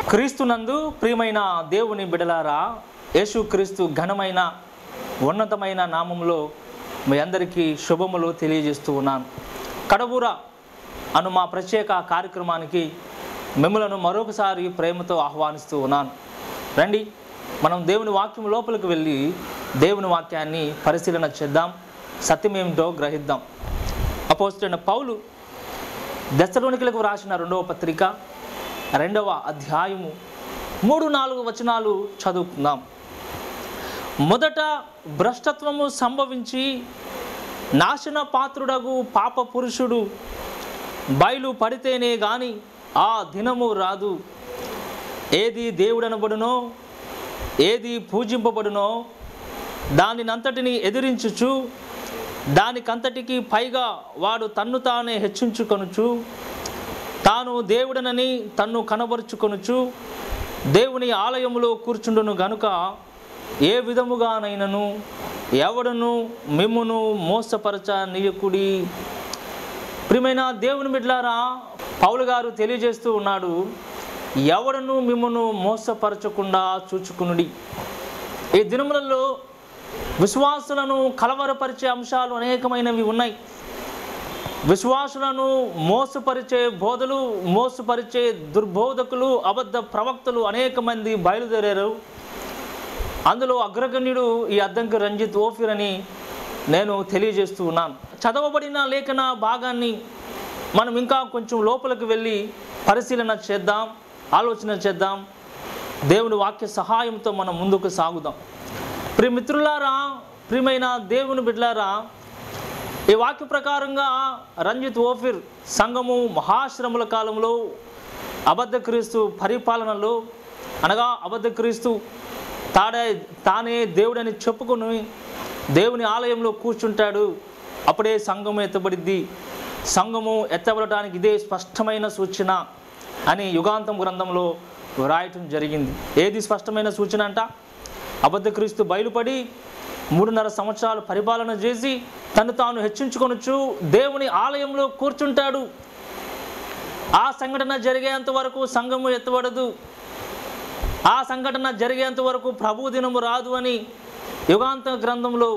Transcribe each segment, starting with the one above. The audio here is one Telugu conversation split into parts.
క్రీస్తునందు ప్రియమైన దేవుని బిడలారా, యేసుక్రీస్తు ఘనమైన ఉన్నతమైన నామములో మీ అందరికీ శుభములు తెలియజేస్తూ ఉన్నాను. కడబూర అను మా ప్రత్యేక కార్యక్రమానికి మిమ్మలను మరొకసారి ప్రేమతో ఆహ్వానిస్తూ ఉన్నాను. రండి, మనం దేవుని వాక్యం లోపలికి వెళ్ళి దేవుని వాక్యాన్ని పరిశీలన చేద్దాం, సత్యమేమిటో గ్రహిద్దాం. అపోస్తలుడైన పౌలు దెస్సలోనికీయులకు రాసిన 2వ పత్రిక 2వ అధ్యాయము 3-4 వచనాలు చదువుకుందాం. మొదట భ్రష్టత్వము సంభవించి నాశన పాత్రుడగు పాప పురుషుడు బయలు పడితేనే గాని ఆ దినము రాదు. ఏది దేవుడనబడునో, ఏది పూజింపబడునో దానినంతటిని ఎదిరించుచు దానికంతటికి పైగా వాడు తన్ను తానే హెచ్చించుకొనుచు తాను దేవుడనని తన్ను కనబరుచుకొనుచు దేవుని ఆలయములో కూర్చుండును గనుక ఏ విధముగానైనను ఎవడును మిమ్మును మోసపరచ నీయకుడి. ప్రియమైన దేవుని బిడ్డలారా, పౌలు గారు తెలియజేస్తూ ఉన్నాడు, ఎవడును మిమ్మును మోసపరచకుండా చూచుకునుడి. ఈ దినములలో విశ్వాసులను కలవరపరిచే అంశాలు అనేకమైనవి ఉన్నాయి. విశ్వాసులను మోసపరిచే బోధలు, మోసపరిచే దుర్బోధకులు, అబద్ధ ప్రవక్తలు అనేక మంది బయలుదేరారు. అందులో అగ్రగణ్యుడు ఈ అద్దంకి రంజిత్ ఓఫిర్ అని నేను తెలియజేస్తూ ఉన్నాను. చదవబడిన లేఖన భాగాన్ని మనం ఇంకా కొంచెం లోపలికి వెళ్ళి పరిశీలన చేద్దాం, ఆలోచన చేద్దాం. దేవుని వాక్య సహాయంతో మనం ముందుకు సాగుదాం. ప్రియమిత్రులారా, ప్రియమైన దేవుని బిడ్డలారా, ఈ వాక్య ప్రకారంగా రంజిత్ ఓఫిర్ సంఘము మహాశ్రమల కాలంలో అబద్ధ క్రీస్తు పరిపాలనలో, అనగా అబద్ధ క్రీస్తు తానే దేవుడని చెప్పుకొని దేవుని ఆలయంలో కూర్చుంటాడు. అప్పుడే సంఘము ఎత్తబడిద్ది. సంఘము ఎత్తబడటానికి ఇదే స్పష్టమైన సూచన అని యుగాంతం గ్రంథంలో వ్రాయటం జరిగింది. ఏది స్పష్టమైన సూచన అంట? అబద్ధ క్రీస్తు బయలుపడి 3.5 సంవత్సరాలు పరిపాలన చేసి తను తాను హెచ్చించుకొనొచ్చు దేవుని ఆలయంలో కూర్చుంటాడు. ఆ సంఘటన జరిగేంత వరకు సంఘము ఎత్తబడదు. ఆ సంఘటన జరిగేంత వరకు ప్రభు దినము రాదు అని యుగాంత గ్రంథంలో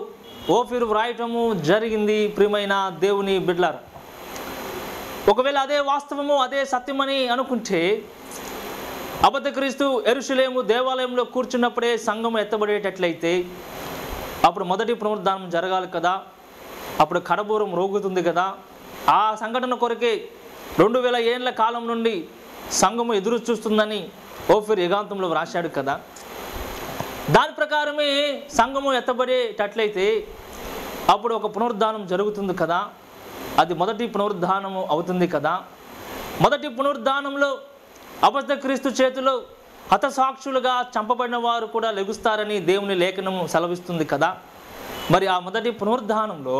ఓఫిర్ వ్రాయటము జరిగింది. ప్రియమైన దేవుని బిడ్డలారా, ఒకవేళ అదే వాస్తవము, అదే సత్యమని అనుకుంటే అబద్ధ క్రీస్తు యెరూషలేము దేవాలయంలో కూర్చున్నప్పుడే సంఘము ఎత్తబడేటట్లయితే అప్పుడు మొదటి పునరుద్ధానం జరగాలి కదా, అప్పుడు కడబూరం రోగుతుంది కదా. ఆ సంఘటన కొరకే 2000 ఏళ్ల కాలం నుండి సంఘము ఎదురు చూస్తుందని ఓఫిర్ యుగాంతంలో వ్రాశాడు కదా. దాని ప్రకారమే సంఘము ఎత్తబడేటట్లయితే అప్పుడు ఒక పునరుద్ధానం జరుగుతుంది కదా, అది మొదటి పునరుద్ధానము అవుతుంది కదా. మొదటి పునరుద్ధానంలో అబద్ధ క్రీస్తు చేతిలో హతసాక్షులుగా చంపబడిన వారు కూడా లెగుస్తారని దేవుని లేఖనము సెలవిస్తుంది కదా. మరి ఆ మొదటి పునరుద్ధానంలో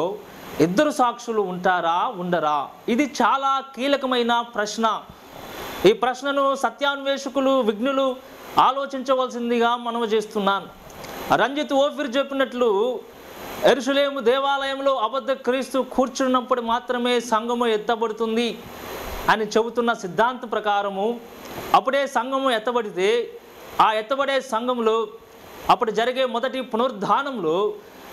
2 సాక్షులు ఉంటారా, ఉండరా? ఇది చాలా కీలకమైన ప్రశ్న. ఈ ప్రశ్నను సత్యాన్వేషకులు, విజ్ఞులు ఆలోచించవలసిందిగా మనవి చేస్తున్నాను. రంజిత్ ఓఫిర్ చెప్పినట్లు యెరూషలేము దేవాలయంలో అబద్ధ క్రీస్తు కూర్చున్నప్పుడు మాత్రమే సంఘము ఎత్తబడుతుంది అని చెబుతున్న సిద్ధాంతం ప్రకారము అప్పుడే సంఘము ఎత్తబడితే ఆ ఎత్తబడే సంఘంలో అప్పుడు జరిగే మొదటి పునరుద్ధానంలో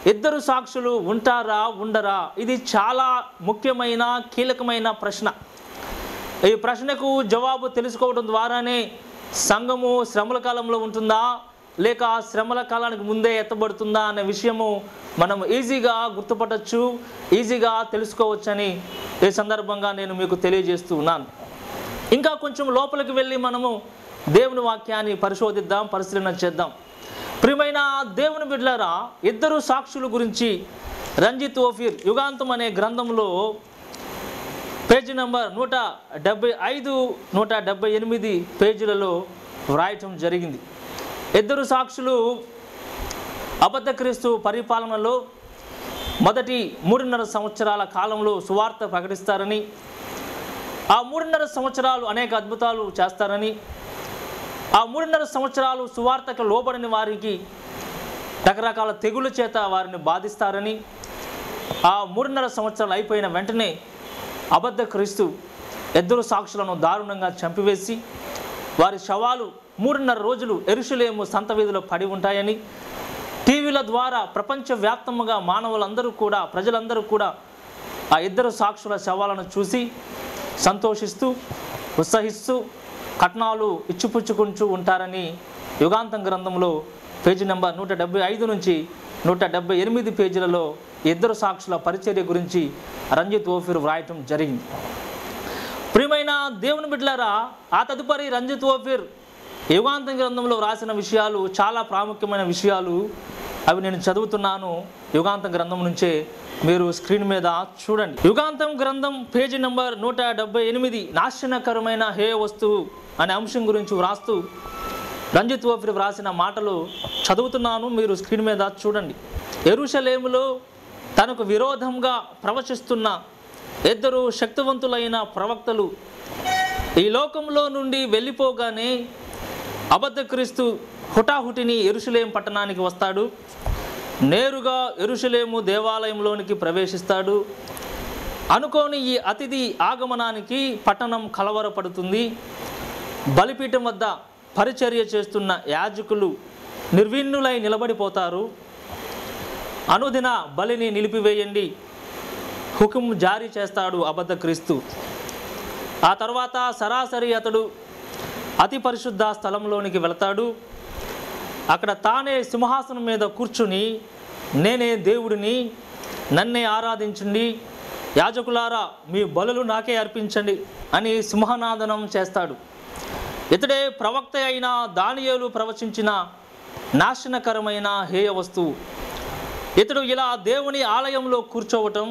2 సాక్షులు ఉంటారా, ఉండరా? ఇది చాలా ముఖ్యమైన కీలకమైన ప్రశ్న. ఈ ప్రశ్నకు జవాబు తెలుసుకోవడం ద్వారానే సంఘము శ్రమల కాలంలో ఉంటుందా, లేక శ్రమల కాలానికి ముందే ఎత్తబడుతుందా అనే విషయము మనం ఈజీగా గుర్తుపట్టచ్చు, ఈజీగా తెలుసుకోవచ్చని ఈ సందర్భంగా నేను మీకు తెలియజేస్తూ ఉన్నాను. ఇంకా కొంచెం లోపలికి వెళ్ళి మనము దేవుని వాక్యాన్ని పరిశోధిద్దాం, పరిశీలన చేద్దాం. ప్రియమైన దేవుని బిడ్డలారా, 2 సాక్షుల గురించి రంజిత్ ఓఫిర్ యుగాంతం అనే గ్రంథంలో పేజీ నంబర్ 175, 178 పేజీలలో వ్రాయటం జరిగింది. 2 సాక్షులు అబద్ధ క్రీస్తు పరిపాలనలో మొదటి 3.5 సంవత్సరాల కాలంలో సువార్త ప్రకటిస్తారని, ఆ 3.5 సంవత్సరాలు అనేక అద్భుతాలు చేస్తారని, ఆ 3.5 సంవత్సరాలు సువార్తకు లోబడిన వారికి రకరకాల తెగుల చేత వారిని బాధిస్తారని, ఆ 3.5 సంవత్సరాలు అయిపోయిన వెంటనే అబద్ధ క్రీస్తు ఇద్దరు సాక్షులను దారుణంగా చంపివేసి వారి శవాలు 3.5 రోజులు యెరూషలేము సంత వీధిలో పడి ఉంటాయని టీవీల ద్వారా ప్రపంచవ్యాప్తంగా మానవులందరూ కూడా ప్రజలందరూ కూడా ఆ ఇద్దరు సాక్షుల శవాలను చూసి సంతోషిస్తూ ఉత్సహిస్తూ కట్నాలు ఇచ్చిపుచ్చుకుంటూ ఉంటారని యుగాంతం గ్రంథంలో పేజీ నెంబర్ 175 నుంచి 178 పేజీలలో ఇద్దరు సాక్షుల పరిచర్య గురించి రంజిత్ ఓఫీర్ వ్రాయటం జరిగింది. ప్రియమైన దేవుని బిడ్డలారా, ఆ తదుపరి రంజిత్ ఓఫీర్ యుగాంతం గ్రంథంలో రాసిన విషయాలు చాలా ప్రాముఖ్యమైన విషయాలు. అవి నేను చదువుతున్నాను యుగాంతం గ్రంథం నుంచే, మీరు స్క్రీన్ మీద చూడండి. యుగాంతం గ్రంథం పేజీ నెంబర్ 178 నాశనకరమైన హేయ వస్తువు అనే అంశం గురించి వ్రాస్తూ రంజిత్ ఓఫీర్ వ్రాసిన మాటలు చదువుతున్నాను, మీరు స్క్రీన్ మీద చూడండి. యెరూషలేములో తనకు విరోధంగా ప్రవచిస్తున్న ఇద్దరు శక్తివంతులైన ప్రవక్తలు ఈ లోకంలో నుండి వెళ్ళిపోగానే అబద్ధ క్రీస్తు హుటాహుటిని యెరూషలేము పట్టణానికి వస్తాడు. నేరుగా యెరూషలేము దేవాలయంలోనికి ప్రవేశిస్తాడు. అనుకోని ఈ అతిథి ఆగమనానికి పట్టణం కలవరపడుతుంది. బలిపీఠం వద్ద పరిచర్య చేస్తున్న యాజకులు నిర్విన్నులై నిలబడిపోతారు. అనుదిన బలిని నిలిపివేయండి హుకుం జారీ చేస్తాడు అబద్ధ క్రీస్తు. ఆ తర్వాత సరాసరి అతడు అతి పరిశుద్ధ స్థలంలోనికి వెళతాడు. అక్కడ తానే సింహాసనం మీద కూర్చుని నేనే దేవుడిని, నన్నే ఆరాధించండి, యాజకులారా మీ బలులు నాకే అర్పించండి అని సింహనాదనం చేస్తాడు. ఇతడే ప్రవక్త అయిన దానియేలు ప్రవచించిన నాశనకరమైన హేయ వస్తువు. ఇతడు ఇలా దేవుని ఆలయంలో కూర్చోవటం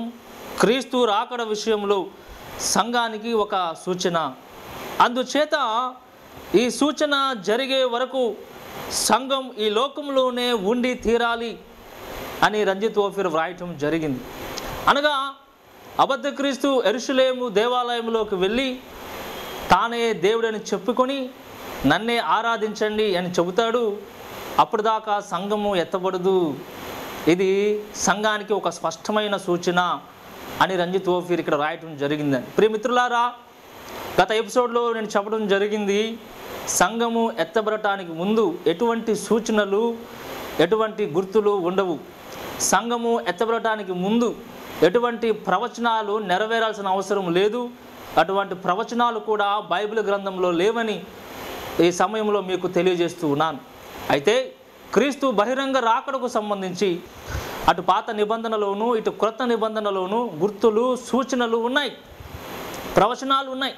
క్రీస్తు రాకడ విషయంలో సంఘానికి ఒక సూచన. అందుచేత ఈ సూచన జరిగే వరకు సంఘం ఈ లోకంలోనే ఉండి తీరాలి అని రంజిత్ ఓఫీర్ వ్రాయటం జరిగింది. అనగా అబద్ధ క్రీస్తు యెరూషలేము దేవాలయంలోకి వెళ్ళి తానే దేవుడని చెప్పుకొని నన్నే ఆరాధించండి అని చెబుతాడు. అప్పటిదాకా సంఘము ఎత్తబడదు. ఇది సంఘానికి ఒక స్పష్టమైన సూచన అని రంజిత్ ఓఫీర్ ఇక్కడ రాయటం జరిగిందని. ప్రియమిత్రులారా, గత ఎపిసోడ్లో నేను చెప్పడం జరిగింది, సంఘము ఎత్తబడటానికి ముందు ఎటువంటి సూచనలు ఎటువంటి గుర్తులు ఉండవు. సంఘము ఎత్తబడటానికి ముందు ఎటువంటి ప్రవచనాలు నెరవేరాల్సిన అవసరం లేదు. అటువంటి ప్రవచనాలు కూడా బైబిల్ గ్రంథంలో లేవని ఈ సమయంలో మీకు తెలియజేస్తూ ఉన్నాను. అయితే క్రీస్తు బహిరంగ రాకడకు సంబంధించి అటు పాత నిబంధనలోను ఇటు క్రొత్త నిబంధనలోను గుర్తులు సూచనలు ఉన్నాయి, ప్రవచనాలు ఉన్నాయి.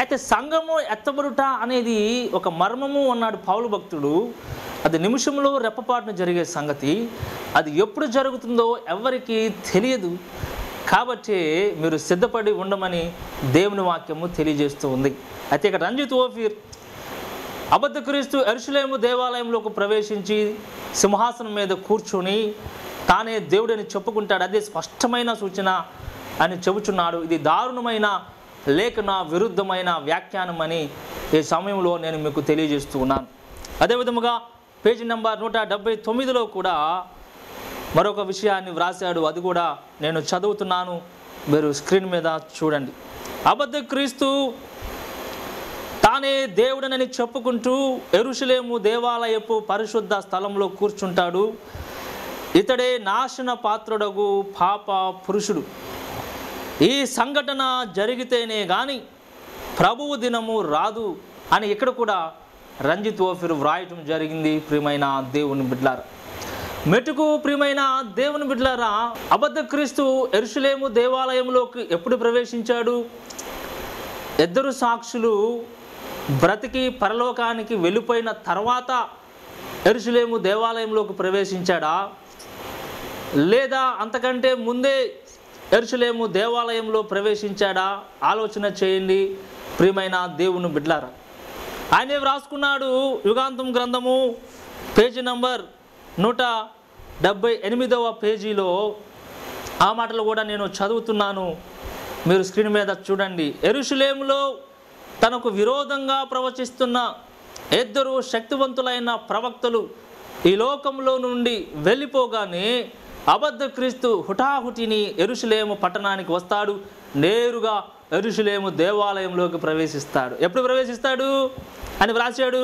అయితే సంఘము ఎత్తబడుట అనేది ఒక మర్మము అన్నాడు పౌలు భక్తుడు. అది నిమిషంలో రెప్పపాటున జరిగే సంగతి. అది ఎప్పుడు జరుగుతుందో ఎవరికి తెలియదు. కాబట్టి మీరు సిద్ధపడి ఉండమని దేవుని వాక్యము తెలియజేస్తూ ఉంది. అయితే ఇక్కడ రంజిత్ ఓఫీర్ అబద్ధ క్రీస్తు యెరూషలేము దేవాలయంలోకి ప్రవేశించి సింహాసనం మీద కూర్చొని తానే దేవుడని చెప్పుకుంటాడు. అదే స్పష్టమైన సూచన అని చెబుచున్నాడు. ఇది దారుణమైన లేఖన విరుద్ధమైన వ్యాఖ్యానం అని ఈ సమయంలో నేను మీకు తెలియజేస్తూ ఉన్నాను. అదేవిధముగా పేజీ నెంబర్ 179లో కూడా మరొక విషయాన్ని వ్రాశాడు. అది కూడా నేను చదువుతున్నాను, మీరు స్క్రీన్ మీద చూడండి. అబద్ధ క్రీస్తు తానే దేవుడనని చెప్పుకుంటూ యెరూషలేము దేవాలయపు పరిశుద్ధ స్థలంలో కూర్చుంటాడు. ఇతడే నాశన పాత్రుడగు పాప పురుషుడు. ఈ సంఘటన జరిగితేనే కానీ ప్రభువు దినము రాదు అని ఇక్కడ కూడా రంజిత్ ఓఫీర్ వ్రాయటం జరిగింది. ప్రియమైన దేవుని బిడ్డలారా, మెటుకు ప్రియమైన దేవుని బిడ్డలారా, అబద్ధ క్రీస్తు యెరూషలేము దేవాలయంలోకి ఎప్పుడు ప్రవేశించాడు? ఇద్దరు సాక్షులు బ్రతికి పరలోకానికి వెళ్ళిపోయిన తర్వాత యెరూషలేము దేవాలయంలోకి ప్రవేశించాడా, లేదా అంతకంటే ముందే యెరూషలేము దేవాలయంలో ప్రవేశించాడా? ఆలోచన చేయండి ప్రియమైన దేవుని బిడ్డలారా. ఆయనే వ్రాసుకున్నాడు యుగాంతం గ్రంథము పేజీ నంబర్ 178వ పేజీలో. ఆ మాటలు కూడా నేను చదువుతున్నాను, మీరు స్క్రీన్ మీద చూడండి. యెరూషలేములో తనకు విరోధంగా ప్రవచిస్తున్న ఇద్దరు శక్తివంతులైన ప్రవక్తలు ఈ లోకంలో నుండి వెళ్ళిపోగానే అబద్ధ క్రీస్తు హుటాహుటిని యెరూషలేము పట్టణానికి వస్తాడు, నేరుగా యెరూషలేము దేవాలయంలోకి ప్రవేశిస్తాడు. ఎప్పుడు ప్రవేశిస్తాడు అని వ్రాసాడు?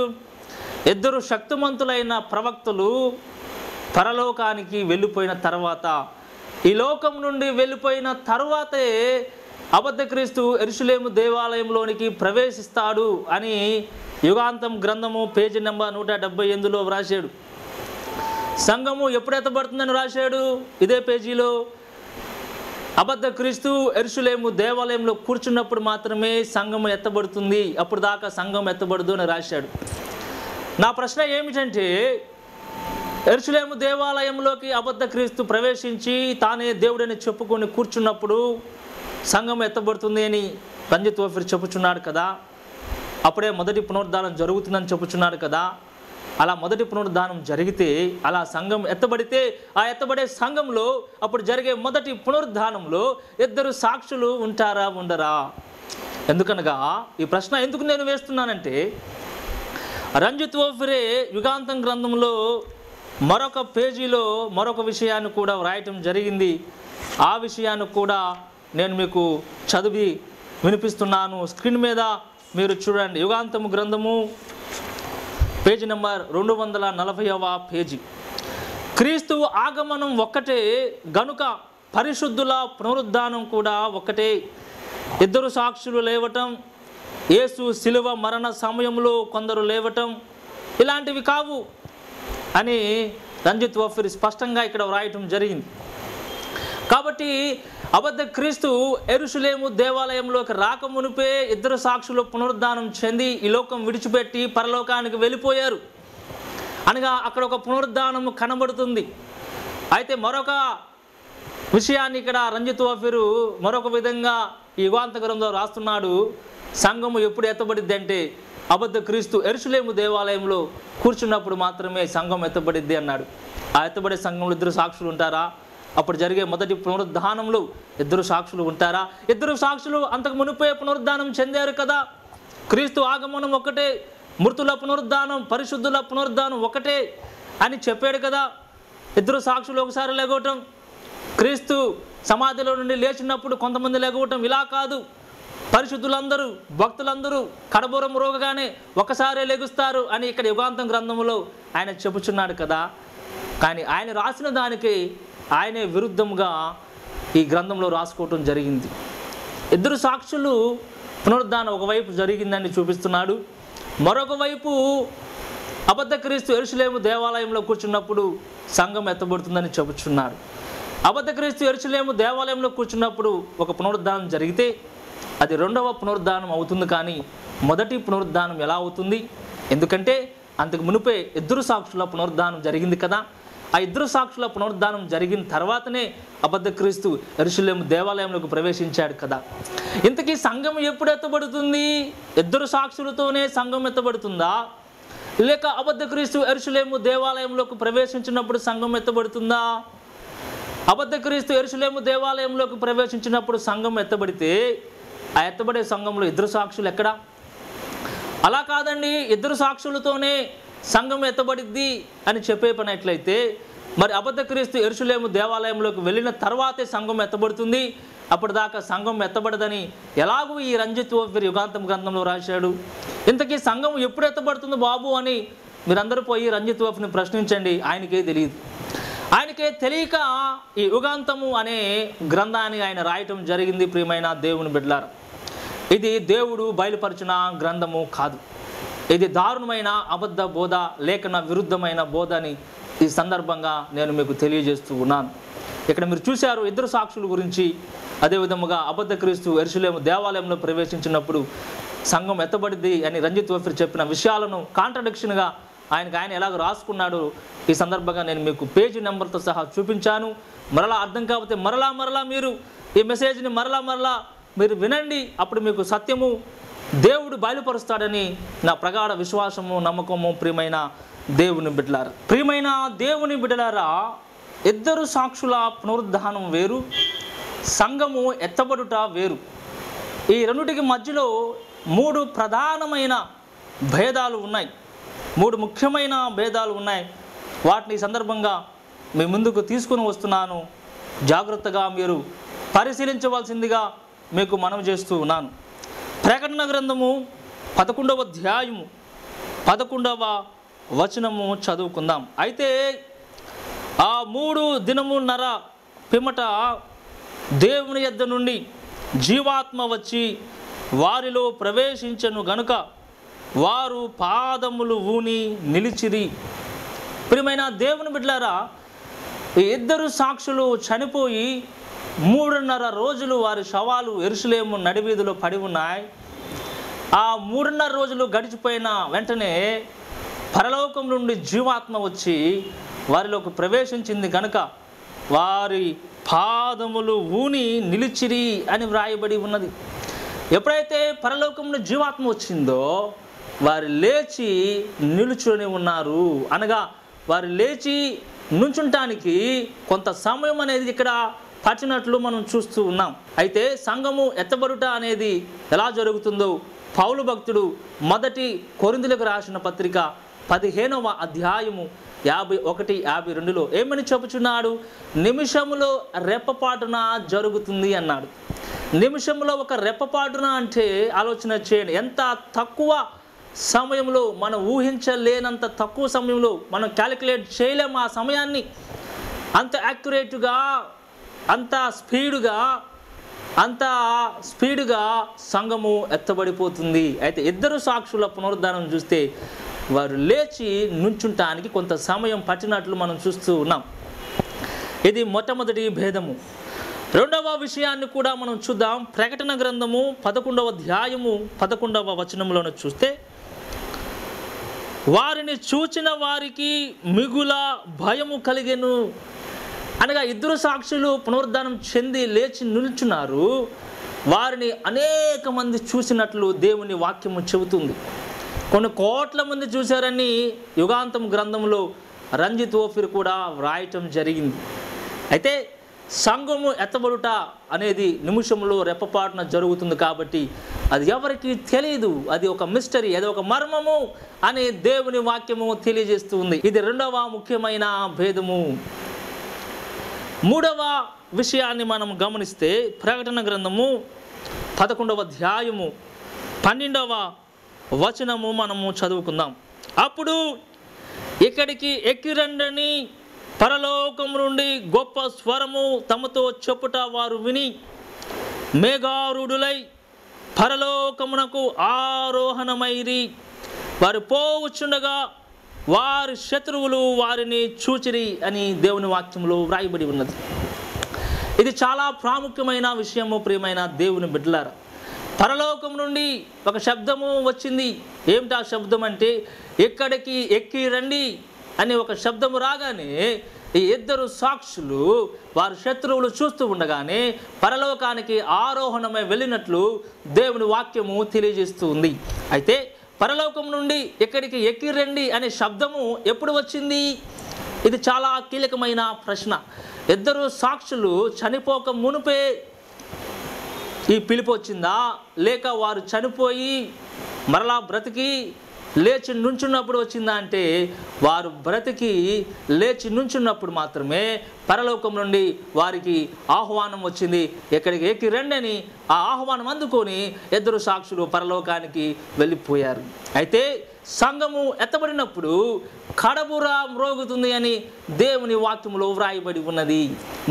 ఇద్దరు శక్తిమంతులైన ప్రవక్తలు పరలోకానికి వెళ్ళిపోయిన తర్వాత, ఈ లోకం నుండి వెళ్ళిపోయిన తర్వాతే అబద్ధ క్రీస్తు యెరూషలేము దేవాలయంలోనికి ప్రవేశిస్తాడు అని యుగాంతం గ్రంథము పేజీ నెంబర్ 178లో వ్రాసాడు. సంఘము ఎప్పుడు ఎత్తబడుతుందని రాశాడు? ఇదే పేజీలో. అబద్ధ క్రీస్తు యెరూషలేము దేవాలయంలో కూర్చున్నప్పుడు మాత్రమే సంఘము ఎత్తబడుతుంది, అప్పుడు దాకా సంఘం ఎత్తబడదు అని రాశాడు. నా ప్రశ్న ఏమిటంటే, యెరూషలేము దేవాలయంలోకి అబద్ధ క్రీస్తు ప్రవేశించి తానే దేవుడని చెప్పుకొని కూర్చున్నప్పుడు సంఘం ఎత్తబడుతుంది అని రంజిత్ ఓఫీర్ చెప్పుచున్నాడు కదా. అప్పుడే మొదటి పునరుద్ధానం జరుగుతుందని చెప్పుచున్నాడు కదా. అలా మొదటి పునరుద్ధానం జరిగితే, అలా సంఘం ఎత్తబడితే, ఆ ఎత్తబడే సంఘంలో అప్పుడు జరిగే మొదటి పునరుద్ధానంలో ఇద్దరు సాక్షులు ఉంటారా ఉండరా? ఎందుకనగా ఈ ప్రశ్న ఎందుకు నేను వేస్తున్నానంటే, రంజిత్ ఓఫీరే యుగాంతం గ్రంథంలో మరొక పేజీలో మరొక విషయాన్ని కూడా వ్రాయటం జరిగింది. ఆ విషయాన్ని కూడా నేను మీకు చదివి వినిపిస్తున్నాను. స్క్రీన్ మీద మీరు చూడండి. యుగాంతము గ్రంథము పేజీ నెంబర్ 240వ పేజీ. క్రీస్తు ఆగమనం ఒక్కటే గనుక పరిశుద్ధుల పునరుద్ధానం కూడా ఒక్కటే. ఇద్దరు సాక్షులు లేవటం, యేసు శిలువ మరణ సమయంలో కొందరు లేవటం ఇలాంటివి కావు అని రంజిత్ ఓఫీర్ స్పష్టంగా ఇక్కడ వ్రాయటం జరిగింది. కాబట్టి అబద్ధ క్రీస్తు యెరూషలేము దేవాలయంలోకి రాకమునిపే ఇద్దరు సాక్షులు పునరుద్ధానం చెంది ఈ లోకం విడిచిపెట్టి పరలోకానికి వెళ్ళిపోయారు అనగా అక్కడ ఒక పునరుద్ధానము కనబడుతుంది. అయితే మరొక విషయాన్ని ఇక్కడ రంజిత్ ఓఫీరు మరొక విధంగా ఈ యుగాంత గ్రంథంలో రాస్తున్నాడు. సంఘము ఎప్పుడు ఎత్తబడిద్ది అంటే, అబద్ధ క్రీస్తు యెరూషలేము దేవాలయంలో కూర్చున్నప్పుడు మాత్రమే సంఘం ఎత్తబడిద్ది అన్నాడు. ఆ ఎత్తబడే సంఘంలో ఇద్దరు సాక్షులు ఉంటారా? అప్పుడు జరిగే మొదటి పునరుద్ధానంలో ఇద్దరు సాక్షులు ఉంటారా? ఇద్దరు సాక్షులు అంతకు మునిపే పునరుద్ధానం చెందారు కదా. క్రీస్తు ఆగమనం ఒకటే, మృతుల పునరుద్ధానం, పరిశుద్ధుల పునరుద్ధానం ఒకటే అని చెప్పాడు కదా. ఇద్దరు సాక్షులు ఒకసారి లెగవటం, క్రీస్తు సమాధిలో నుండి లేచినప్పుడు కొంతమంది లెగవటం ఇలా కాదు. పరిశుద్ధులందరూ, భక్తులందరూ కడబూరం రోగగానే ఒకసారే లెగుస్తారు అని ఇక్కడ యుగాంతం గ్రంథంలో ఆయన చెప్పుచున్నాడు కదా. కానీ ఆయన రాసిన దానికి ఆయనే విరుద్ధంగా ఈ గ్రంథంలో రాసుకోవటం జరిగింది. ఇద్దరు సాక్షులు పునరుద్ధానం ఒకవైపు జరిగిందని చూపిస్తున్నాడు, మరొక వైపు అబద్ధ క్రీస్తు యెరూషలేము దేవాలయంలో కూర్చున్నప్పుడు సంఘం ఎత్తబడుతుందని చెబుతున్నాడు. అబద్ధ క్రీస్తు యెరూషలేము దేవాలయంలో కూర్చున్నప్పుడు ఒక పునరుద్ధానం జరిగితే అది రెండవ పునరుద్ధానం అవుతుంది. కానీ మొదటి పునరుద్ధానం ఎలా అవుతుంది? ఎందుకంటే అంతకు మునిపే ఇద్దరు సాక్షుల పునరుద్ధానం జరిగింది కదా. ఆ ఇద్దరు సాక్షుల పునరుద్ధానం జరిగిన తర్వాతనే అబద్ధ క్రీస్తు యెరూషలేము దేవాలయంలోకి ప్రవేశించాడు కదా. ఇంతకీ సంఘం ఎప్పుడు ఎత్తబడుతుంది? ఇద్దరు సాక్షులతోనే సంఘం ఎత్తబడుతుందా, లేక అబద్ధ క్రీస్తు యెరూషలేము దేవాలయంలోకి ప్రవేశించినప్పుడు సంఘం ఎత్తబడుతుందా? అబద్ధ క్రీస్తు యెరూషలేము దేవాలయంలోకి ప్రవేశించినప్పుడు సంఘం ఎత్తబడితే ఆ ఎత్తబడే సంఘంలో ఇద్దరు సాక్షులు ఎక్కడా? అలా కాదండి, ఇద్దరు సాక్షులతోనే సంఘం ఎత్తబడిద్ది అని చెప్పే పని ఎట్లయితే, మరి అబద్ధ క్రీస్తు యెరూషలేము దేవాలయంలోకి వెళ్ళిన తర్వాతే సంఘం ఎత్తబడుతుంది, అప్పటిదాకా సంఘం ఎత్తబడదని ఎలాగూ ఈ రంజిత్ ఓఫీర్ యుగాంతం గ్రంథంలో రాశాడు. ఇంతకీ సంఘం ఎప్పుడు ఎత్తబడుతుంది బాబు అని మీరందరూ పోయి రంజిత్ ఓఫీర్ని ప్రశ్నించండి, ఆయనకే తెలియదు. ఆయనకే తెలియక ఈ యుగాంతము అనే గ్రంథాన్ని ఆయన రాయటం జరిగింది. ప్రియమైన దేవుని బిడ్డలారా, ఇది దేవుడు బయలుపరిచిన గ్రంథము కాదు. ఇది దారుణమైన అబద్ధ బోధ, లేఖన విరుద్ధమైన బోధ అని ఈ సందర్భంగా నేను మీకు తెలియజేస్తూ ఉన్నాను. ఇక్కడ మీరు చూశారు ఇద్దరు సాక్షుల గురించి. అదేవిధముగా అబద్ధ క్రీస్తు యెరూషలేము దేవాలయంలో ప్రవేశించినప్పుడు సంఘం ఎత్తబడిద్ది అని రంజిత్ ఓఫీర్ చెప్పిన విషయాలను కాంట్రడిక్షన్గా ఆయన ఎలాగ రాసుకున్నాడు ఈ సందర్భంగా నేను మీకు పేజీ నెంబర్తో సహా చూపించాను. మరలా అర్థం కాకపోతే మరలా మీరు ఈ మెసేజ్ని మరలా మీరు వినండి. అప్పుడు మీకు సత్యము దేవుడు బయలుపరుస్తాడని నా ప్రగాఢ విశ్వాసము, నమ్మకము. ప్రియమైన దేవుని బిడ్డలారా, ప్రియమైన దేవుని బిడ్డలారా, ఇద్దరు సాక్షుల పునరుద్ధానం వేరు, సంఘము ఎత్తబడుట వేరు. ఈ రెండిటికి మధ్యలో మూడు ప్రధానమైన భేదాలు ఉన్నాయి, మూడు ముఖ్యమైన భేదాలు ఉన్నాయి. వాటిని ఈ సందర్భంగా మీ ముందుకు తీసుకుని వస్తున్నాను. జాగ్రత్తగా మీరు పరిశీలించవలసిందిగా మీకు మనవి చేస్తూ ఉన్నాను. ప్రకటన గ్రంథము 11వ అధ్యాయము 11వ వచనము చదువుకుందాం. అయితే ఆ 3 దినమున్నర పిమ్మట దేవుని యొద్ద నుండి జీవాత్మ వచ్చి వారిలో ప్రవేశించెను గనుక వారు పాదములు ఊని నిలిచిరి. ప్రియమైన దేవుని బిడ్డలారా, ఈ 2 సాక్షులు చనిపోయి 3.5 రోజులు వారి శవాలు యెరూషలేము నడివీధిలో పడి ఉన్నాయి. ఆ 3.5 రోజులు గడిచిపోయిన వెంటనే పరలోకం నుండి జీవాత్మ వచ్చి వారిలోకి ప్రవేశించింది కనుక వారి పాదములు ఊని నిలిచిరి అని వ్రాయబడి ఉన్నది. ఎప్పుడైతే పరలోకం నుండి జీవాత్మ వచ్చిందో వారు లేచి నిలుచుని ఉన్నారు. అనగా వారు లేచి నుంచుంటానికి కొంత సమయం అనేది ఇక్కడ పట్టినట్లు మనం చూస్తూ ఉన్నాం. అయితే సంఘము ఎత్తబడుట అనేది ఎలా జరుగుతుందో పౌలు భక్తుడు 1 కొరింథీయులకు రాసిన పత్రిక 15వ అధ్యాయము 51-52లో ఏమని చెప్పుచున్నాడు? నిమిషములో రెప్పపాటున జరుగుతుంది అన్నాడు. నిమిషంలో ఒక రెప్పపాటున అంటే ఆలోచన చేయండి. ఎంత తక్కువ సమయంలో, మనం ఊహించలేనంత తక్కువ సమయంలో, మనం క్యాలిక్యులేట్ చేయలేము ఆ సమయాన్ని. అంత యాక్యురేట్గా, అంత స్పీడుగా సంఘము ఎత్తబడిపోతుంది. అయితే 2 సాక్షుల పునరుద్ధానం చూస్తే వారు లేచి నుంచుంటానికి కొంత సమయం పట్టినట్లు మనం చూస్తూ ఉన్నాం. ఇది మొట్టమొదటి భేదము. రెండవ విషయాన్ని కూడా మనం చూద్దాం. ప్రకటన గ్రంథము 11వ అధ్యాయము 11వ వచనంలోనే చూస్తే వారిని చూచిన వారికి మిగుల భయము కలిగెను. అనగా 2 సాక్షులు పునరుద్ధానం చెంది లేచి నిల్చున్నారు. వారిని అనేక మంది చూసినట్లు దేవుని వాక్యము చెబుతుంది. కొన్ని కోట్ల మంది చూశారని యుగాంతం గ్రంథంలో రంజిత్ ఓఫీర్ కూడా వ్రాయటం జరిగింది. అయితే సంఘము ఎత్తబడుట అనేది నిమిషంలో రెప్పపాటున జరుగుతుంది కాబట్టి అది ఎవరికి తెలియదు. అది ఒక మిస్టరీ, అది ఒక మర్మము అని దేవుని వాక్యము తెలియజేస్తుంది. ఇది రెండవ ముఖ్యమైన భేదము. మూడవ విషయాన్ని మనం గమనిస్తే ప్రకటన గ్రంథము 11వ అధ్యాయము 12వ వచనము మనము చదువుకుందాం. అప్పుడు ఇక్కడికి ఎక్కిరండని పరలోకం నుండి గొప్ప స్వరము తమతో చెప్పుట వారు విని మేఘారూఢులై పరలోకమునకు ఆరోహణమైరి. వారు పోవచ్చుండగా వారి శత్రువులు వారిని చూచిరి అని దేవుని వాక్యంలో వ్రాయబడి ఉన్నది. ఇది చాలా ప్రాముఖ్యమైన విషయము. ప్రియమైన దేవుని బిడ్డలారా, పరలోకం నుండి ఒక శబ్దము వచ్చింది. ఏమిటా శబ్దం అంటే, ఇక్కడికి ఎక్కి రండి అని ఒక శబ్దము రాగానే ఈ 2 సాక్షులు వారి శత్రువులు చూస్తూ ఉండగానే పరలోకానికి ఆరోహణమై వెళ్ళినట్లు దేవుని వాక్యము తెలియజేస్తూ ఉంది. అయితే పరలోకం నుండి ఇక్కడికి ఎక్కి రండి అనే శబ్దము ఎప్పుడు వచ్చింది? ఇది చాలా కీలకమైన ప్రశ్న. 2 సాక్షులు చనిపోక మునుపే ఈ పిలుపు వచ్చిందా, లేక వారు చనిపోయి మరలా బ్రతికి లేచి నుంచున్నప్పుడు వచ్చిందా అంటే, వారు బ్రతికి లేచి నుంచున్నప్పుడు మాత్రమే పరలోకం నుండి వారికి ఆహ్వానం వచ్చింది. ఎక్కడికి ఎక్కి రండి అని ఆ ఆహ్వానం అందుకొని 2 సాక్షులు పరలోకానికి వెళ్ళిపోయారు. అయితే సంఘము ఎత్తబడినప్పుడు కడబుర మ్రోగుతుంది అని దేవుని వాక్యములో వ్రాయబడి ఉన్నది.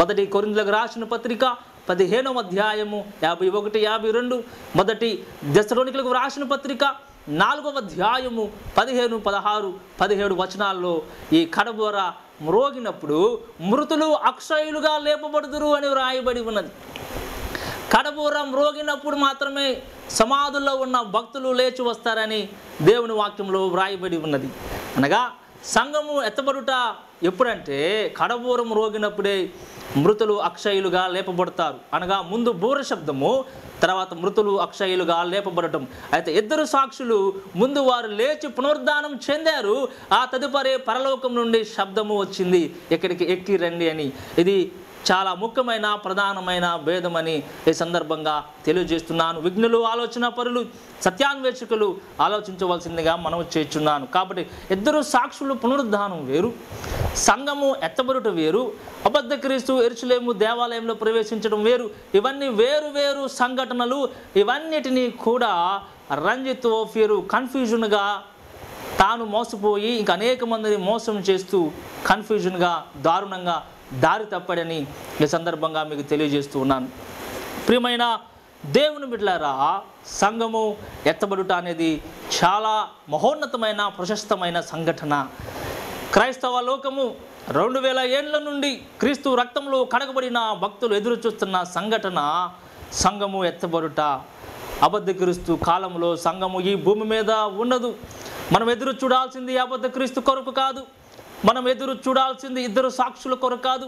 1 కొరింథీయులకు రాసిన పత్రిక 15వ అధ్యాయము 51-52, 1 దెస్సలోనికలకు రాసిన పత్రిక 4వ అధ్యాయము 15, 16, 17 వచనాల్లో ఈ కడబోర మ్రోగినప్పుడు మృతులు అక్షయులుగా లేపబడుదురు అని వ్రాయబడి ఉన్నది. కడబోర మ్రోగినప్పుడు మాత్రమే సమాధుల్లో ఉన్న భక్తులు లేచి వస్తారని దేవుని వాక్యంలో వ్రాయబడి ఉన్నది. అనగా సంఘము ఎత్తబడుట ఎప్పుడంటే కడబోరం మ్రోగినప్పుడే మృతులు అక్షయులుగా లేపబడతారు. అనగా ముందు బూర శబ్దము, తర్వాత మృతులు అక్షయులుగా లేపబడటం. అయితే 2 సాక్షులు ముందు వారు లేచి పునరుద్ధానం చెందారు. ఆ తదుపరి పరలోకం నుండి శబ్దము వచ్చింది, ఇక్కడికి ఎక్కి రండి అని. ఇది చాలా ముఖ్యమైన ప్రధానమైన భేదమని ఈ సందర్భంగా తెలియజేస్తున్నాను. విజ్ఞులు, ఆలోచన పరులు, సత్యాన్వేషకులు ఆలోచించవలసిందిగా మనం చేస్తున్నాను. కాబట్టి ఇద్దరు సాక్షులు పునరుద్ధానం వేరు, సంఘము ఎత్తబడుట వేరు, అబద్ధ క్రీస్తు యెరూషలేము దేవాలయంలో ప్రవేశించడం వేరు. ఇవన్నీ వేరు వేరు సంఘటనలు. ఇవన్నిటినీ కూడా రంజిత్ ఓఫీరు కన్ఫ్యూజన్గా తాను మోసపోయి ఇంకా అనేక మందిని మోసం చేస్తూ కన్ఫ్యూజన్గా దారుణంగా దారి తప్పాడని ఈ సందర్భంగా మీకు తెలియజేస్తూ ఉన్నాను. ప్రియమైన దేవుని బిడ్డలారా, సంఘము ఎత్తబడుట అనేది చాలా మహోన్నతమైన ప్రశస్తమైన సంఘటన. క్రైస్తవ లోకము 2000 ఏళ్ల నుండి క్రీస్తు రక్తంలో కడగబడిన భక్తులు ఎదురు చూస్తున్న సంఘటన సంఘము ఎత్తబడుట. అబద్ధ క్రీస్తు కాలంలో సంఘము ఈ భూమి మీద ఉండదు. మనం ఎదురు చూడాల్సింది అబద్ధ క్రీస్తు కొరకు కాదు. మనం ఎదురు చూడాల్సింది ఇద్దరు సాక్షుల కొరకు కాదు.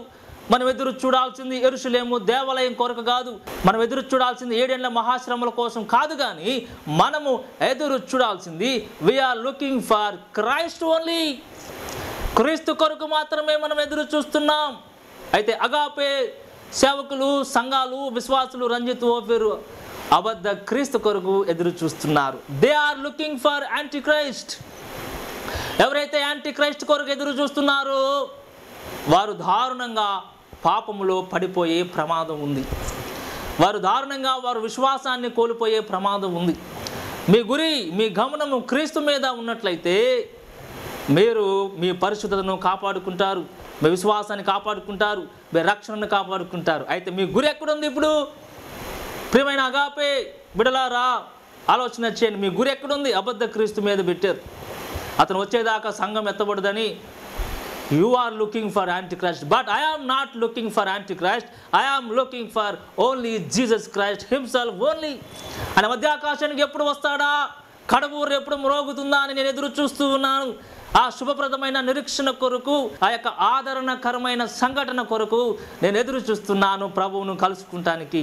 మనం ఎదురు చూడాల్సింది యెరూషలేము దేవాలయం కొరకు కాదు. మనం ఎదురు చూడాల్సింది 7 ఏళ్ల మహాశ్రమల కోసం కాదు. కానీ మనము ఎదురు చూడాల్సింది we are looking for Christ only. క్రీస్తు కొరకు మాత్రమే మనం ఎదురు చూస్తున్నాం. అయితే అగాపే సేవకులు, సంఘాలు, విశ్వాసులు, రంజిత్ ఓఫీరు అబద్ధ క్రీస్తు కొరకు ఎదురు చూస్తున్నారు. They are looking for antichrist. ఎవరైతే యాంటీ క్రైస్ట్ కొరకు ఎదురు చూస్తున్నారో వారు దారుణంగా పాపములో పడిపోయే ప్రమాదం ఉంది. వారు దారుణంగా వారు విశ్వాసాన్ని కోల్పోయే ప్రమాదం ఉంది. మీ గురి, మీ గమనము క్రీస్తు మీద ఉన్నట్లయితే మీరు మీ పరిశుద్ధతను కాపాడుకుంటారు, మీ విశ్వాసాన్ని కాపాడుకుంటారు, మీ రక్షణను కాపాడుకుంటారు. అయితే మీ గురి ఎక్కడుంది? ఇప్పుడు ప్రియమైన అగాపే బిడలారా, ఆలోచన చేయండి. మీ గురి ఎక్కడుంది? అబద్ధ క్రీస్తు మీద పెట్టారు. అతను వచ్చేదాకా సంఘం ఎత్తబడదని you are looking for Antichrist. But I am not looking for Antichrist. I am looking for only Jesus Christ himself only. ఆయన మధ్యాకాశానికి ఎప్పుడు వస్తాడా, కడబూరు ఎప్పుడు మ్రోగుతుందా అని నేను ఎదురు చూస్తూ ఉన్నాను. ఆ శుభప్రదమైన నిరీక్షణ కొరకు, ఆ యొక్క ఆదరణకరమైన సంఘటన కొరకు నేను ఎదురు చూస్తున్నాను ప్రభువును కలుసుకుంటానికి.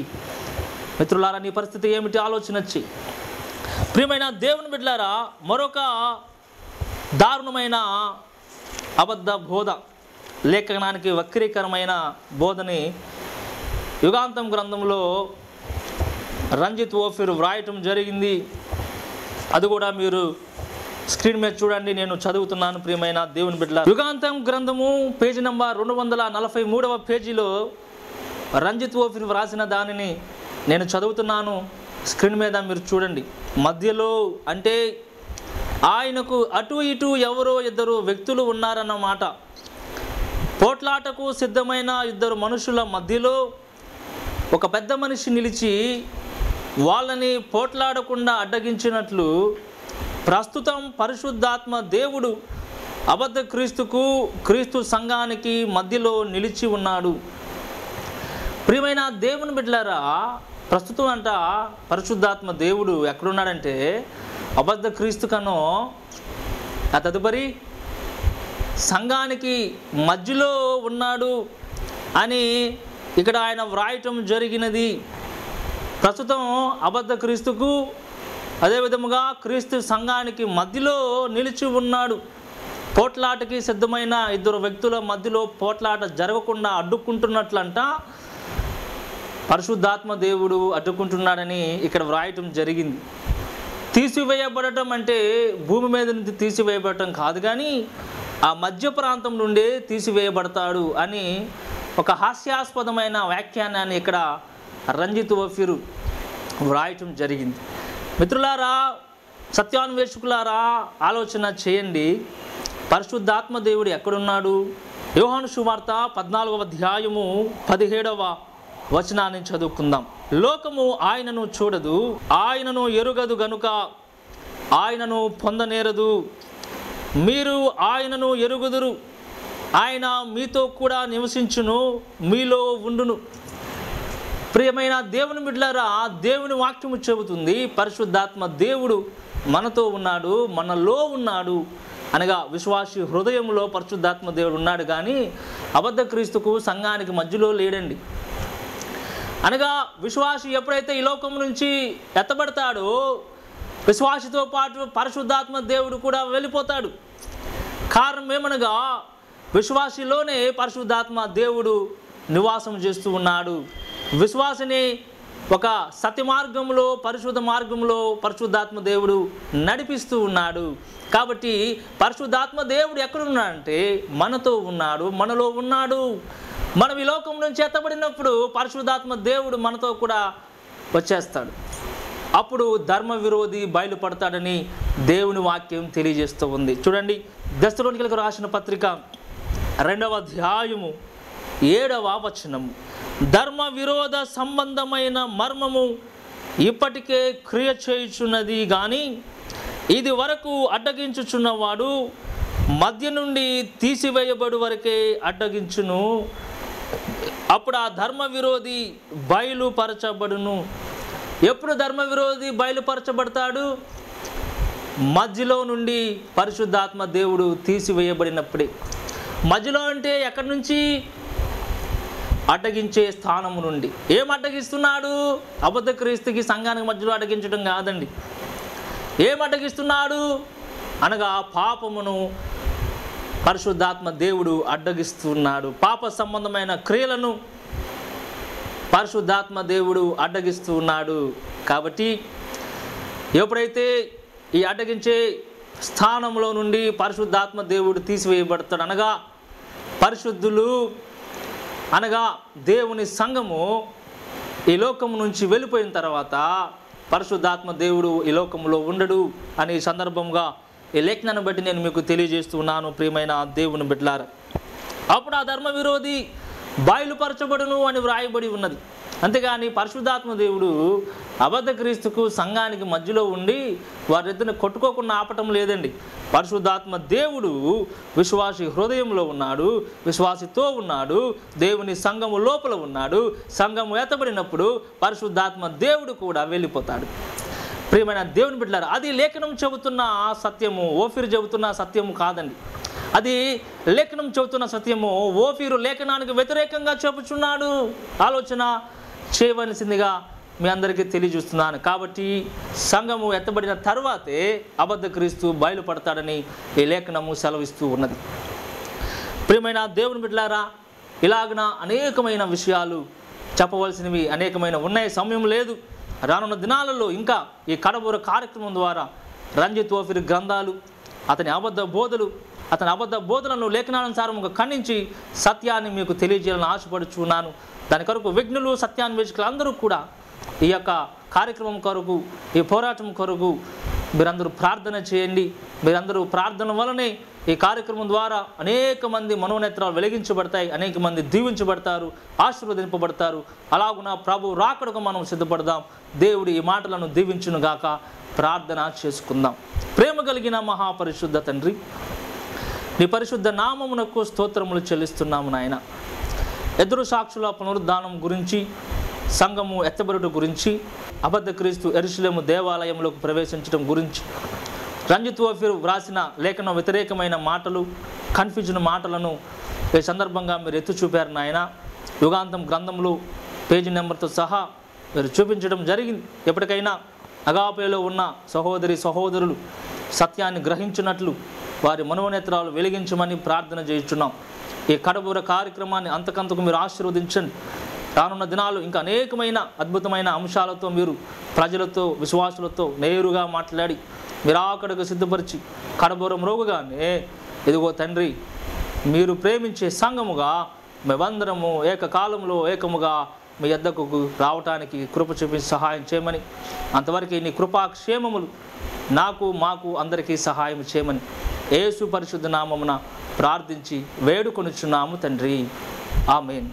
మిత్రులారా, నీ పరిస్థితి ఏమిటి? ఆలోచన వచ్చి ప్రియమైన దేవుని బిడ్డలారా, మరొక దారుణమైన అబద్ధ బోధ, లేఖనానికి వక్రీకరమైన బోధని యుగాంతం గ్రంథంలో రంజిత్ ఓఫీరు వ్రాయటం జరిగింది. అది కూడా మీరు స్క్రీన్ మీద చూడండి, నేను చదువుతున్నాను. ప్రియమైన దేవుని బిడ్డలారా, యుగాంతం గ్రంథము పేజీ నంబర్ 243వ పేజీలో రంజిత్ ఓఫీరు వ్రాసిన దానిని నేను చదువుతున్నాను. స్క్రీన్ మీద మీరు చూడండి. మధ్యలో అంటే ఆయనకు అటు ఇటు ఎవరో ఇద్దరు వ్యక్తులు ఉన్నారన్నమాట. పోట్లాటకు సిద్ధమైన ఇద్దరు మనుషుల మధ్యలో ఒక పెద్ద మనిషి నిలిచి వాళ్ళని పోట్లాడకుండా అడ్డగించినట్లు ప్రస్తుతం పరిశుద్ధాత్మ దేవుడు అబద్ధ క్రీస్తుకు, క్రీస్తు సంఘానికి మధ్యలో నిలిచి ఉన్నాడు. ప్రియమైన దేవుని బిడ్డలారా, ప్రస్తుతం అంట పరిశుద్ధాత్మ దేవుడు ఎక్కడున్నాడంటే అబద్ధ క్రీస్తు కనో ఆ తదుపరి సంఘానికి మధ్యలో ఉన్నాడు అని ఇక్కడ ఆయన వ్రాయటం జరిగినది. ప్రస్తుతం అబద్ధ క్రీస్తుకు అదేవిధముగా క్రీస్తు సంఘానికి మధ్యలో నిలిచి ఉన్నాడు. పోట్లాటకి సిద్ధమైన ఇద్దరు వ్యక్తుల మధ్యలో పోట్లాట జరగకుండా అడ్డుకుంటున్నట్లంట పరిశుద్ధాత్మ దేవుడు అడ్డుకుంటున్నాడని ఇక్కడ వ్రాయటం జరిగింది. తీసివేయబడటం అంటే భూమి మీద నుంచి తీసివేయబడటం కాదు, కానీ ఆ మధ్య ప్రాంతం నుండే తీసివేయబడతాడు అని ఒక హాస్యాస్పదమైన వ్యాఖ్యానాన్ని ఇక్కడ రంజిత్ ఓఫీరు వ్రాయటం జరిగింది. మిత్రులారా, సత్యాన్వేషకులారా, ఆలోచన చేయండి. పరిశుద్ధాత్మ దేవుడు ఎక్కడున్నాడు? యోహాను సువార్త 14వ అధ్యాయము 17వ వచనాన్ని చదువుకుందాం. లోకము ఆయనను చూడదు, ఆయనను ఎరుగదు గనుక ఆయనను పొందనేరదు. మీరు ఆయనను ఎరుగుదురు, ఆయన మీతో కూడా నివసించును, మీలో ఉండును. ప్రియమైన దేవుని బిడ్డలారా, దేవుని వాక్యము చెబుతుంది పరిశుద్ధాత్మ దేవుడు మనతో ఉన్నాడు, మనలో ఉన్నాడు అనగా విశ్వాసి హృదయంలో పరిశుద్ధాత్మ దేవుడు ఉన్నాడు. కానీ అబద్ధ క్రీస్తుకు సంఘానికి మధ్యలో లేడండి. అనగా విశ్వాసి ఎప్పుడైతే ఈ లోకం నుంచి ఎత్తబడతాడో విశ్వాసితో పాటు పరిశుద్ధాత్మ దేవుడు కూడా వెళ్ళిపోతాడు. కారణం ఏమనగా విశ్వాసిలోనే పరిశుద్ధాత్మ దేవుడు నివాసం చేస్తూ ఉన్నాడు. విశ్వాసనే ఒక సత్య మార్గంలో, పరిశుద్ధ మార్గంలో పరిశుద్ధాత్మ దేవుడు నడిపిస్తూ ఉన్నాడు. కాబట్టి పరిశుద్ధాత్మ దేవుడు ఎక్కడున్నాడంటే మనతో ఉన్నాడు, మనలో ఉన్నాడు. మనం ఈ లోకం నుంచి ఎత్తబడినప్పుడు పరిశుద్ధాత్మ దేవుడు మనతో కూడా వచ్చేస్తాడు. అప్పుడు ధర్మ విరోధి బయలుపడతాడని దేవుని వాక్యం తెలియజేస్తూ ఉంది. చూడండి, దెస్సలోనికీయులకు రాసిన పత్రిక 2వ అధ్యాయము 7వ వచనము, ధర్మ విరోధ సంబంధమైన మర్మము ఇప్పటికే క్రియ చేయుచున్నది కానీ ఇది వరకు అడ్డగించుచున్నవాడు మధ్య నుండి తీసివేయబడు వరకే అడ్డగించును. అప్పుడు ఆ ధర్మ విరోధి బయలుపరచబడును. ఎప్పుడు ధర్మ విరోధి బయలుపరచబడతాడు? మధ్యలో నుండి పరిశుద్ధాత్మ దేవుడు తీసివేయబడినప్పుడే. మధ్యలో అంటే ఎక్కడి నుంచి? అడ్డగించే స్థానము నుండి. ఏం అడ్డగిస్తున్నాడు? అబద్ధ క్రీస్తుకి సంఘానికి మధ్యలో అడ్డగించడం కాదండి. ఏం అడ్డగిస్తున్నాడు అనగా పాపమును పరిశుద్ధాత్మ దేవుడు అడ్డగిస్తున్నాడు. పాప సంబంధమైన క్రియలను పరిశుద్ధాత్మ దేవుడు అడ్డగిస్తూ ఉన్నాడు. కాబట్టి ఎప్పుడైతే ఈ అడ్డగించే స్థానంలో నుండి పరిశుద్ధాత్మ దేవుడు తీసివేయబడతాడు, అనగా పరిశుద్ధులు అనగా దేవుని సంఘము ఈ లోకము నుంచి వెళ్ళిపోయిన తర్వాత పరిశుద్ధాత్మ దేవుడు ఈ లోకంలో ఉండడు అనే సందర్భంగా ఈ లేఖనాన్ని బట్టి నేను మీకు తెలియజేస్తున్నాను ప్రియమైన దేవుని బిడ్డలారా. అప్పుడు ఆ ధర్మ విరోధి బయలుపరచబడును అని వ్రాయబడి ఉన్నది. అంతేగాని పరిశుద్ధాత్మ దేవుడు అబద్ధ క్రీస్తుకు సంఘానికి మధ్యలో ఉండి వారిద్దరిని కొట్టుకోకుండా ఆపటం లేదండి. పరిశుద్ధాత్మ దేవుడు విశ్వాసి హృదయంలో ఉన్నాడు, విశ్వాసితో ఉన్నాడు, దేవుని సంఘము లోపల ఉన్నాడు. సంఘము ఎత్తబడినప్పుడు పరిశుద్ధాత్మ దేవుడు కూడా వెళ్ళిపోతాడు. ప్రియమైన దేవుని బిడ్డలారా, అది లేఖనం చెబుతున్న సత్యము, ఓఫీరు చెబుతున్న సత్యము కాదండి. అది లేఖనం చెబుతున్న సత్యము. ఓఫీరు లేఖనానికి వ్యతిరేకంగా చెబుతున్నాడు. ఆలోచన చేయవలసిందిగా మీ అందరికీ తెలియజేస్తున్నాను. కాబట్టి సంఘము ఎత్తబడిన తర్వాతే అబద్ధ క్రీస్తు బయలుపడతాడని ఈ లేఖనము సెలవిస్తూ ఉన్నది. ప్రియమైన దేవుని బిడ్డలారా, ఇలాగన అనేకమైన విషయాలు చెప్పవలసినవి అనేకమైన ఉన్నాయి. సమయం లేదు. రానున్న దినాలలో ఇంకా ఈ కడబూర కార్యక్రమం ద్వారా రంజిత్ ఓఫీర్ గ్రంథాలు, అతని అబద్ధ బోధలను లేఖనానుసారంగా ఖండించి సత్యాన్ని మీకు తెలియజేయాలని ఆశపడుచున్నాను. దాని కొరకు విఘ్నులు, సత్యాన్వేషకులు అందరూ కూడా ఈ యొక్క కార్యక్రమం కొరకు, ఈ పోరాటం కొరకు మీరందరూ ప్రార్థన చేయండి. మీరందరూ ప్రార్థన వలనే ఈ కార్యక్రమం ద్వారా అనేక మంది మనోనేత్రాలు వెలిగించబడతాయి, అనేక మంది దీవించబడతారు, ఆశీర్వదింపబడతారు. అలాగున ప్రభు రాకడకు మనం సిద్ధపడదాం. దేవుడు ఈ మాటలను దీవించునుగాక. ప్రార్థన చేసుకుందాం. ప్రేమ కలిగిన మహాపరిశుద్ధ తండ్రి, నీ పరిశుద్ధ నామమునకు స్తోత్రములు చెల్లిస్తున్నాము నాయన. ఎదురు సాక్షుల పునరుద్ధానం గురించి, సంఘము ఎత్తబడుట గురించి, అబద్ధ క్రీస్తు యెరూషలేము దేవాలయంలోకి ప్రవేశించడం గురించి, రంజిత్ ఓఫీర్ వ్రాసిన లేఖన వ్యతిరేకమైన మాటలు, కన్ఫ్యూజన్ మాటలను ఈ సందర్భంగా మీరు ఎత్తు చూపారు నాయన. యుగాంతం గ్రంథంలో పేజీ నెంబర్తో సహా మీరు చూపించడం జరిగింది. ఎప్పటికైనా అగాపేలో ఉన్న సహోదరులు సత్యాన్ని గ్రహించినట్లు వారి మనోనేత్రాలు వెలిగించమని ప్రార్థన చేయించున్నాం. ఈ కడబూర కార్యక్రమాన్ని అంతకంతకు మీరు ఆశీర్వదించండి. రానున్న దినాలు ఇంకా అనేకమైన అద్భుతమైన అంశాలతో మీరు ప్రజలతో, విశ్వాసులతో నేరుగా మాట్లాడి మీరు అక్కడికి సిద్ధపరిచి కడబూరం రోగుగానే ఇదిగో తండ్రి, మీరు ప్రేమించే సంఘముగా మేమందరము ఏకకాలంలో ఏకముగా మీ యొద్దకు రావటానికి కృప చూపించి సహాయం చేయమని, అంతవరకు నీ కృపాక్షేమములు మాకు అందరికీ సహాయం చేయమని యేసు పరిశుద్ధ నామమున ప్రార్థించి వేడుకొనుచున్నాము తండ్రి. ఆమేన్.